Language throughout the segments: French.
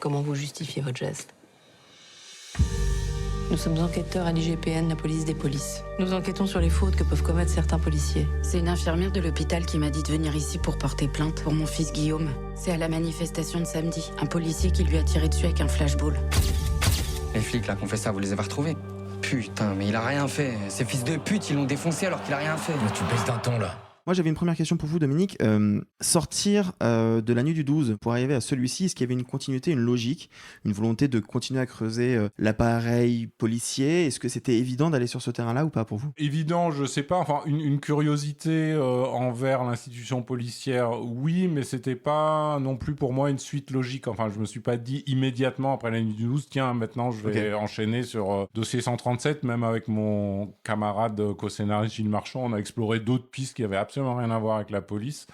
Comment vous justifiez votre geste? Nous sommes enquêteurs à l'IGPN, la police des polices. Nous enquêtons sur les fautes que peuvent commettre certains policiers. C'est une infirmière de l'hôpital qui m'a dit de venir ici pour porter plainte pour mon fils Guillaume. C'est à la manifestation de samedi, un policier qui lui a tiré dessus avec un flashball. Les flics là qui ont fait ça, vous les avez retrouvés? Putain, mais il a rien fait. Ces fils de pute, ils l'ont défoncé alors qu'il a rien fait. Mais tu baisses d'un ton là. Moi, j'avais une première question pour vous, Dominique. Sortir de La Nuit du 12 pour arriver à celui-ci, est-ce qu'il y avait une continuité, une logique, une volonté de continuer à creuser l'appareil policier? Est-ce que c'était évident d'aller sur ce terrain-là ou pas pour vous? Évident, je sais pas. Enfin, une curiosité envers l'institution policière, oui, mais c'était pas non plus pour moi une suite logique. Enfin, je me suis pas dit immédiatement après La Nuit du 12, tiens, maintenant je vais enchaîner sur dossier 137. Même avec mon camarade co-scénariste Gilles Marchand, on a exploré d'autres pistes qui avaient absolument rien à voir avec la police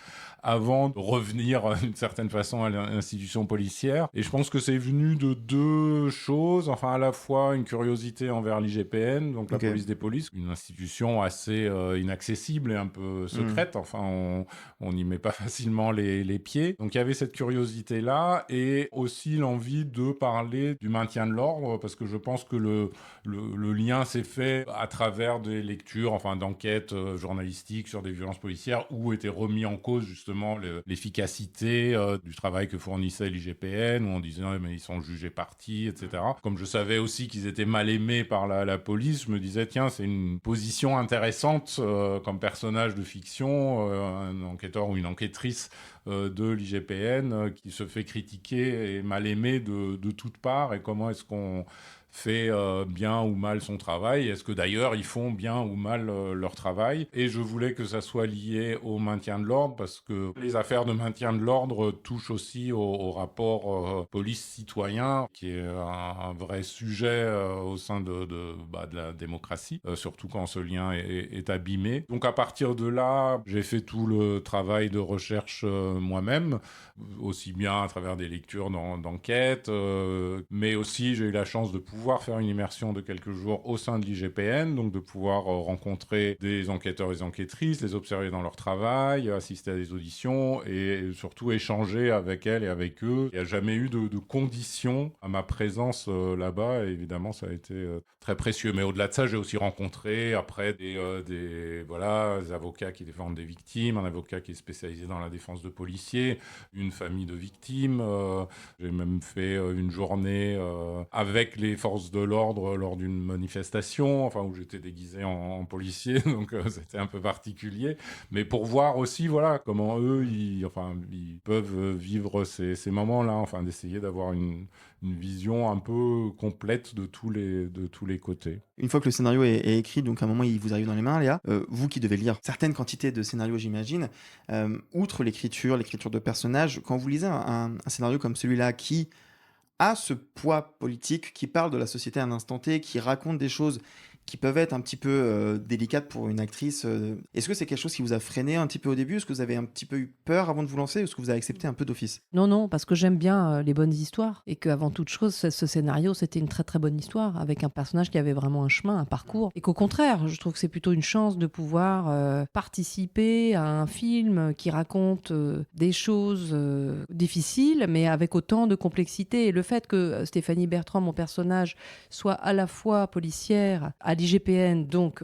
avant de revenir d'une certaine façon à l'institution policière. Et je pense que c'est venu de deux choses. Enfin, à la fois une curiosité envers l'IGPN, donc la police des polices, une institution assez inaccessible et un peu secrète. Enfin, on n'y met pas facilement les pieds. Donc il y avait cette curiosité-là et aussi l'envie de parler du maintien de l'ordre, parce que je pense que le lien s'est fait à travers des lectures, enfin d'enquêtes journalistiques sur des violences policières où était remis en cause justement l'efficacité du travail que fournissait l'IGPN, où on disait mais ils sont jugés partis, etc. Comme je savais aussi qu'ils étaient mal aimés par la police, je me disais tiens, c'est une position intéressante comme personnage de fiction, un enquêteur ou une enquêtrice de l'IGPN qui se fait critiquer et mal aimé de toutes parts, et comment est-ce qu'on fait bien ou mal son travail, est-ce que d'ailleurs ils font bien ou mal leur travail. Et je voulais que ça soit lié au maintien de l'ordre, parce que les affaires de maintien de l'ordre touchent aussi au rapport police-citoyen, qui est un vrai sujet au sein de la démocratie, surtout quand ce lien est abîmé. Donc à partir de là, j'ai fait tout le travail de recherche moi-même, aussi bien à travers des lectures d'enquête, mais aussi j'ai eu la chance de pouvoir faire une immersion de quelques jours au sein de l'IGPN, donc de pouvoir rencontrer des enquêteurs et des enquêtrices, les observer dans leur travail, assister à des auditions et surtout échanger avec elles et avec eux. Il n'y a jamais eu de conditions à ma présence là-bas, et évidemment ça a été très précieux. Mais au-delà de ça, j'ai aussi rencontré après des avocats qui défendent des victimes, un avocat qui est spécialisé dans la défense de policiers, une famille de victimes. J'ai même fait une journée avec les forces de l'ordre lors d'une manifestation, enfin où j'étais déguisé en policier, donc c'était un peu particulier, mais pour voir aussi comment eux ils peuvent vivre ces moments-là, enfin d'essayer d'avoir une vision un peu complète de tous les côtés. Une fois que le scénario est écrit, donc à un moment il vous arrive dans les mains, Léa, vous qui devez lire certaines quantités de scénarios, j'imagine, outre l'écriture de personnages, quand vous lisez un scénario comme celui-là qui a ce poids politique, qui parle de la société à un instant T, qui raconte des choses qui peuvent être un petit peu délicates pour une actrice. Est-ce que c'est quelque chose qui vous a freiné un petit peu au début? Est-ce que vous avez un petit peu eu peur avant de vous lancer? Ou est-ce que vous avez accepté un peu d'office? Non, parce que j'aime bien les bonnes histoires, et qu'avant toute chose, ce scénario, c'était une très très bonne histoire, avec un personnage qui avait vraiment un chemin, un parcours, et qu'au contraire, je trouve que c'est plutôt une chance de pouvoir participer à un film qui raconte des choses difficiles, mais avec autant de complexité. Et le fait que Stéphanie Bertrand, mon personnage, soit à la fois policière, à l'IGPN, donc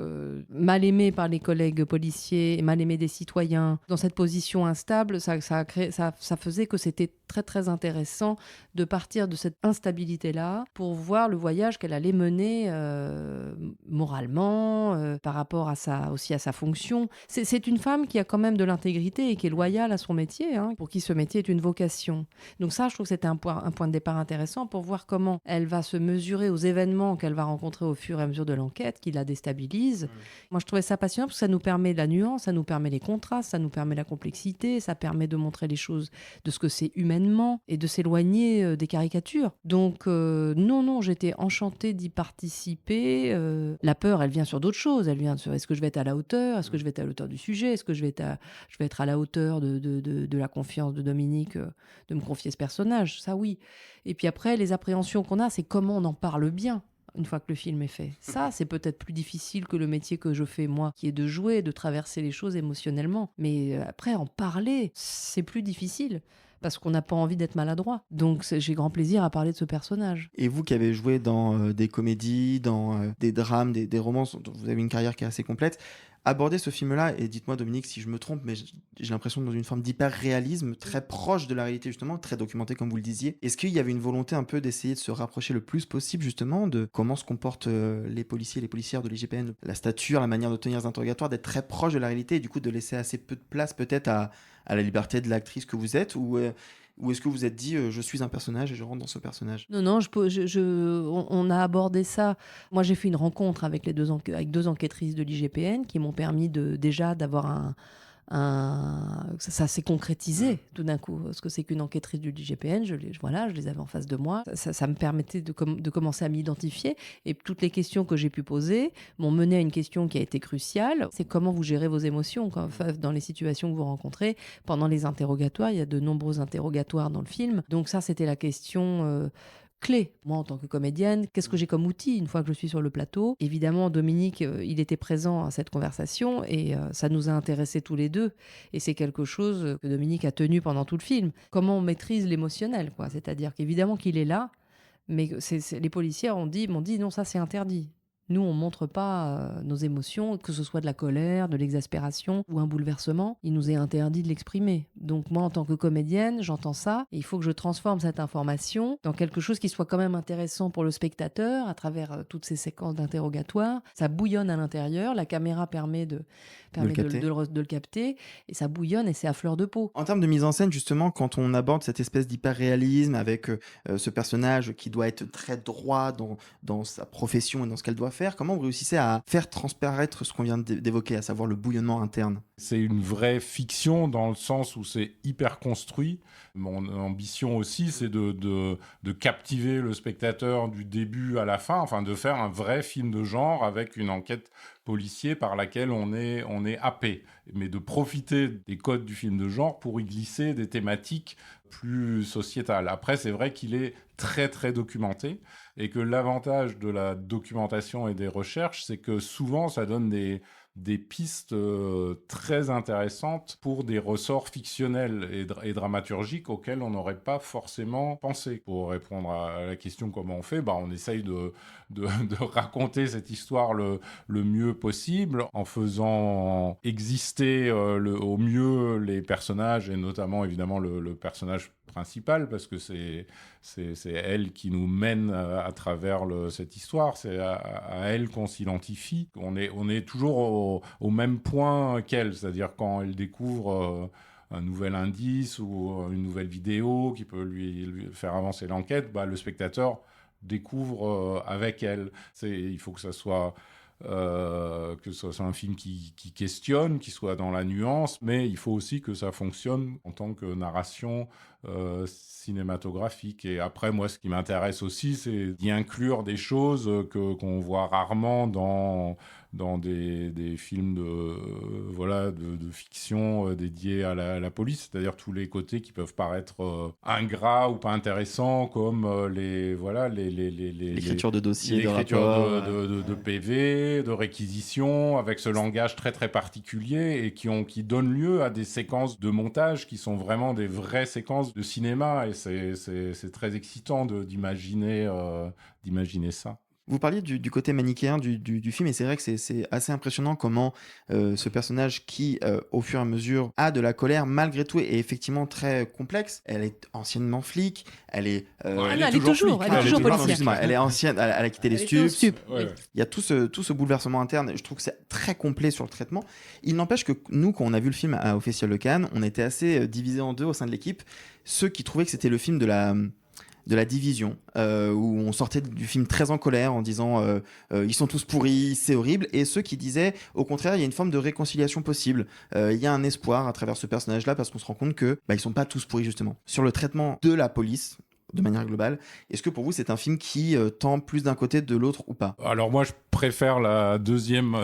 mal aimée par les collègues policiers, mal aimée des citoyens, dans cette position instable, ça faisait que c'était très très intéressant de partir de cette instabilité-là pour voir le voyage qu'elle allait mener moralement, par rapport aussi à sa fonction. C'est une femme qui a quand même de l'intégrité et qui est loyale à son métier, pour qui ce métier est une vocation. Donc ça, je trouve que c'était un point de départ intéressant pour voir comment elle va se mesurer aux événements qu'elle va rencontrer au fur et à mesure de l'enquête, qui la déstabilise. Moi, je trouvais ça passionnant parce que ça nous permet de la nuance, ça nous permet les contrastes, ça nous permet la complexité, ça permet de montrer les choses de ce que c'est humainement et de s'éloigner des caricatures. Donc, non, j'étais enchantée d'y participer. La peur, elle vient sur d'autres choses. Elle vient sur est-ce que je vais être à la hauteur? Est-ce que je vais être à la hauteur du sujet? Est-ce que je vais être à la hauteur de la confiance de Dominique, de me confier ce personnage? Ça, oui. Et puis après, les appréhensions qu'on a, c'est comment on en parle bien une fois que le film est fait. Ça, c'est peut-être plus difficile que le métier que je fais, moi, qui est de jouer, de traverser les choses émotionnellement. Mais après, en parler, c'est plus difficile. parce qu'on n'a pas envie d'être maladroit. Donc j'ai grand plaisir à parler de ce personnage. Et vous qui avez joué dans des comédies, dans des drames, des romances, dont vous avez une carrière qui est assez complète, aborder ce film-là, et dites-moi Dominique si je me trompe, mais j'ai l'impression dans une forme d'hyper-réalisme, très proche de la réalité justement, très documenté comme vous le disiez. Est-ce qu'il y avait une volonté un peu d'essayer de se rapprocher le plus possible justement de comment se comportent les policiers et les policières de l'IGPN, la stature, la manière de tenir les interrogatoires, d'être très proche de la réalité et du coup de laisser assez peu de place peut-être à la liberté de l'actrice que vous êtes, ou est-ce que vous vous êtes dit je suis un personnage et je rentre dans ce personnage? Non, on a abordé ça. Moi, j'ai fait une rencontre avec avec 2 enquêtrices de l'IGPN qui m'ont permis déjà d'avoir ça s'est concrétisé tout d'un coup. Ce que c'est qu'une enquêtrice du l'IGPN, je les avais en face de moi. Ça me permettait de commencer à m'identifier. Et toutes les questions que j'ai pu poser m'ont mené à une question qui a été cruciale. C'est comment vous gérez vos émotions dans les situations que vous rencontrez. Pendant les interrogatoires, il y a de nombreux interrogatoires dans le film. Donc ça, c'était la question clé. Moi, en tant que comédienne, qu'est-ce que j'ai comme outil une fois que je suis sur le plateau? Évidemment, Dominique, il était présent à cette conversation et ça nous a intéressés tous les deux. Et c'est quelque chose que Dominique a tenu pendant tout le film. Comment on maîtrise l'émotionnel, quoi. C'est-à-dire qu'évidemment qu'il est là, mais les policiers m'ont dit non, ça c'est interdit. Nous, on ne montre pas nos émotions, que ce soit de la colère, de l'exaspération ou un bouleversement. Il nous est interdit de l'exprimer. Donc moi, en tant que comédienne, j'entends ça. Et il faut que je transforme cette information dans quelque chose qui soit quand même intéressant pour le spectateur à travers toutes ces séquences d'interrogatoire. Ça bouillonne à l'intérieur. La caméra permet de le capter. Et ça bouillonne et c'est à fleur de peau. En termes de mise en scène, justement, quand on aborde cette espèce d'hyper-réalisme avec ce personnage qui doit être très droit dans sa profession et dans ce qu'elle doit faire, comment vous réussissez à faire transparaître ce qu'on vient d'évoquer, à savoir le bouillonnement interne? C'est une vraie fiction dans le sens où c'est hyper construit. Mon ambition aussi, c'est de captiver le spectateur du début à la fin, enfin de faire un vrai film de genre avec une enquête policier par laquelle on est happé, mais de profiter des codes du film de genre pour y glisser des thématiques plus sociétales. Après, c'est vrai qu'il est très très documenté et que l'avantage de la documentation et des recherches, c'est que souvent ça donne des pistes très intéressantes pour des ressorts fictionnels et dramaturgiques auxquels on n'aurait pas forcément pensé. Pour répondre à la question comment on fait, on essaye de raconter cette histoire le mieux possible en faisant exister au mieux les personnages et notamment évidemment le personnage principal parce que c'est elle qui nous mène à travers cette histoire, c'est à elle qu'on s'identifie. On est toujours au même point qu'elle, c'est-à-dire quand elle découvre un nouvel indice ou une nouvelle vidéo qui peut lui faire avancer l'enquête, le spectateur découvre avec elle. Il faut que ça soit un film qui questionne, qui soit dans la nuance, mais il faut aussi que ça fonctionne en tant que narration cinématographique. Et après, moi, ce qui m'intéresse aussi, c'est d'y inclure des choses qu'on voit rarement dans des films de fiction dédiés à la police, c'est-à-dire tous les côtés qui peuvent paraître ingrats ou pas intéressants, comme l'écriture de dossiers, l'écriture de PV, de réquisition, avec ce langage très très particulier et qui donne lieu à des séquences de montage qui sont vraiment des vraies séquences de cinéma, et c'est très excitant d'imaginer ça. Vous parliez du côté manichéen du film, et c'est vrai que c'est assez impressionnant comment ce personnage qui, au fur et à mesure, a de la colère, malgré tout, est effectivement très complexe. Elle est anciennement flic, elle est toujours policière. Elle est ancienne, elle a quitté les stupes. Ouais. Il y a tout ce bouleversement interne, je trouve que c'est très complet sur le traitement. Il n'empêche que nous, quand on a vu le film au Festival de Cannes, on était assez divisés en deux au sein de l'équipe. Ceux qui trouvaient que c'était le film de la division, où on sortait du film très en colère en disant ils sont tous pourris, c'est horrible, et ceux qui disaient au contraire il y a une forme de réconciliation possible, il y a un espoir à travers ce personnage-là parce qu'on se rend compte que ils sont pas tous pourris justement. Sur le traitement de la police, de manière globale, est-ce que pour vous c'est un film qui tend plus d'un côté de l'autre ou pas? Alors moi je préfère la deuxième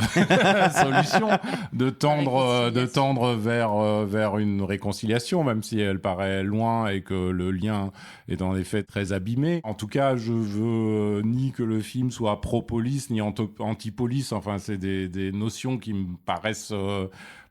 solution, de tendre vers une réconciliation, même si elle paraît loin et que le lien est en effet très abîmé. En tout cas, je veux ni que le film soit pro-police ni anti-police, enfin c'est des notions qui me paraissent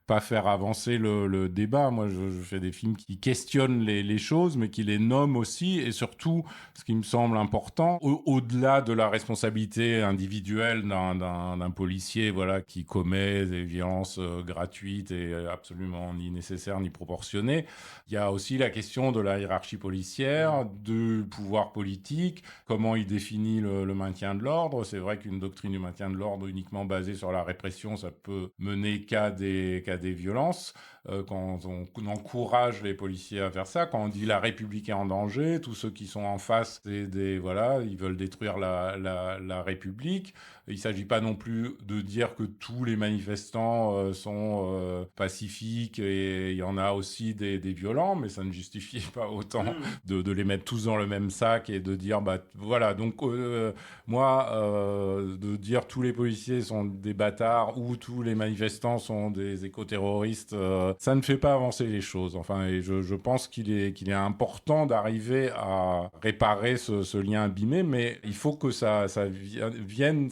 pas faire avancer le débat. Moi, je fais des films qui questionnent les choses, mais qui les nomment aussi. Et surtout, ce qui me semble important, au-delà de la responsabilité individuelle d'un policier, voilà, qui commet des violences gratuites et absolument ni nécessaires ni proportionnées, il y a aussi la question de la hiérarchie policière, du pouvoir politique, comment il définit le maintien de l'ordre. C'est vrai qu'une doctrine du maintien de l'ordre uniquement basée sur la répression, ça peut mener qu'à des violences. Quand on encourage les policiers à faire ça, quand on dit la République est en danger, tous ceux qui sont en face, voilà, ils veulent détruire la République. Il ne s'agit pas non plus de dire que tous les manifestants sont pacifiques et il y en a aussi des violents, mais ça ne justifie pas autant de les mettre tous dans le même sac et de dire, bah voilà, donc moi, de dire tous les policiers sont des bâtards ou tous les manifestants sont des éco-terroristes, ça ne fait pas avancer les choses. Enfin, et je pense qu'il est important d'arriver à réparer ce lien abîmé, mais il faut que ça vienne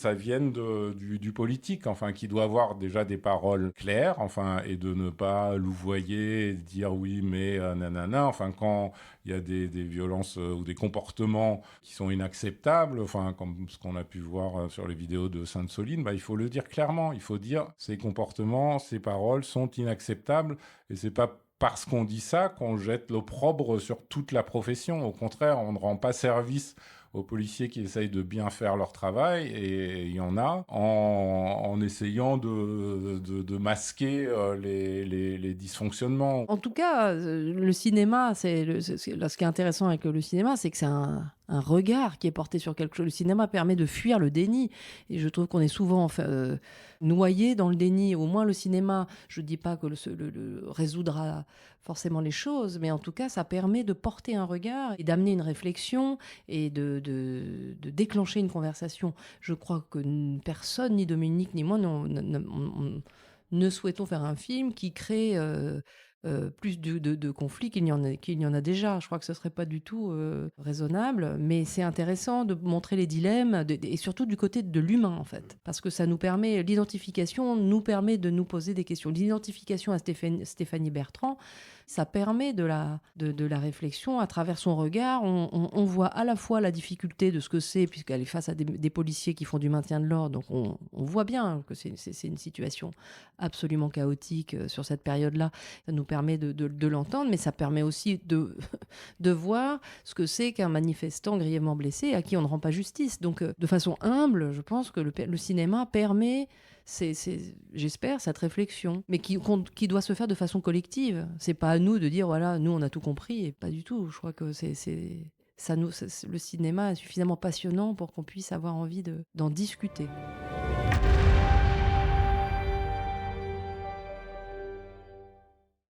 du politique, enfin, qui doit avoir déjà des paroles claires, enfin, et de ne pas louvoyer et dire oui, mais nanana, enfin, quand il y a des violences ou des comportements qui sont inacceptables, enfin, comme ce qu'on a pu voir sur les vidéos de Sainte-Soline, bah, il faut le dire clairement. Il faut dire ces comportements, ces paroles sont inacceptables et c'est pas parce qu'on dit ça qu'on jette l'opprobre sur toute la profession. Au contraire, on ne rend pas service aux policiers qui essayent de bien faire leur travail, et il y en a, en essayant de masquer les dysfonctionnements. En tout cas, le cinéma, ce qui est intéressant avec le cinéma, c'est que c'est un regard qui est porté sur quelque chose. Le cinéma permet de fuir le déni. Et je trouve qu'on est souvent noyé dans le déni. Au moins, le cinéma, je ne dis pas que le résoudra forcément les choses, mais en tout cas, ça permet de porter un regard et d'amener une réflexion et de déclencher une conversation. Je crois que personne, ni Dominique, ni moi, ne souhaitons faire un film qui crée plus de conflits qu'il n'y en a déjà. Je crois que ce ne serait pas du tout raisonnable, mais c'est intéressant de montrer les dilemmes et surtout du côté de l'humain, en fait. Parce que ça nous permet, l'identification nous permet de nous poser des questions. L'identification à Stéphanie Bertrand, ça permet de la réflexion à travers son regard. On voit à la fois la difficulté de ce que c'est, puisqu'elle est face à des policiers qui font du maintien de l'ordre. Donc on voit bien que c'est une situation absolument chaotique sur cette période-là. Ça nous permet de l'entendre, mais ça permet aussi de voir ce que c'est qu'un manifestant grièvement blessé à qui on ne rend pas justice. Donc de façon humble, je pense que le cinéma permet... j'espère, cette réflexion, mais qui doit se faire de façon collective. C'est pas à nous de dire, voilà, nous, on a tout compris, et pas du tout. Je crois que le cinéma est suffisamment passionnant pour qu'on puisse avoir envie d'en discuter.